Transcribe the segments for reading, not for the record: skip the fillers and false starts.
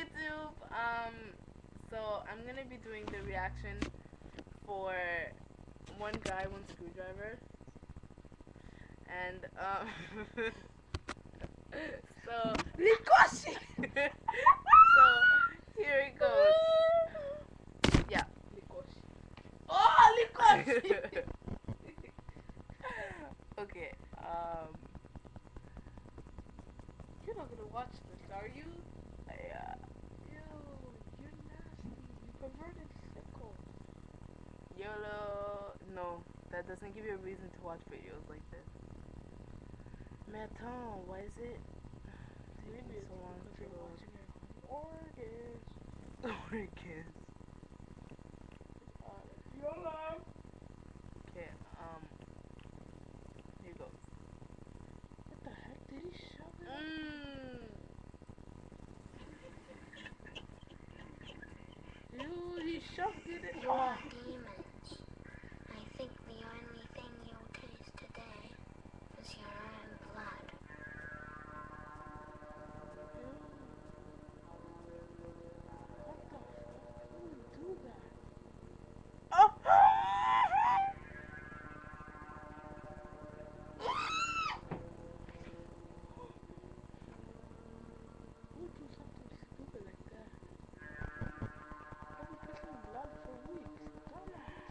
YouTube. So I'm gonna be doing the reaction for One Guy, One Screwdriver, and so Likoshi! so here it goes. Yeah, Likoshi. Oh, Likoshi! Okay. You're not gonna watch this, are you? Yeah. Ew, you're nasty. You perverted sicko. YOLO. No, that doesn't give you a reason to watch videos like this. Mais attends, why is it Maybe taking it's so long because to you're load? watching it on Organs. Organs. YOLO! Okay, here goes. What the heck? Did he shove it? Dude, he shoved it in. You are demons. I think the only thing you'll taste today is your own blood. What the fuck? Who would do that? Oh! Who would do something stupid like that? I've been picking blood for weeks. Dumbass.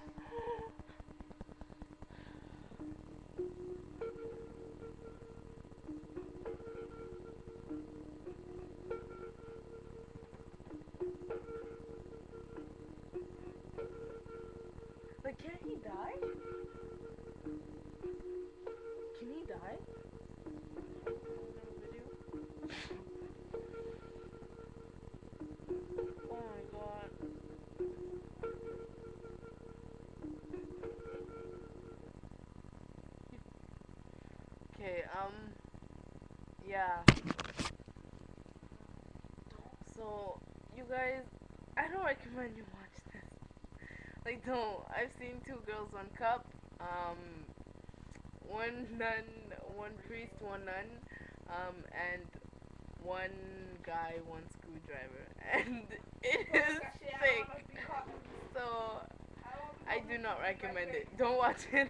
Like, can't he die? Can he die? Oh my god. Okay, yeah. So, you guys, I don't recommend you watch this. Like, don't. I've seen Two Girls, One Cup, one nun, one priest, one nun, and one guy, one screwdriver. And it is sick. So, I do not recommend it. Don't watch it.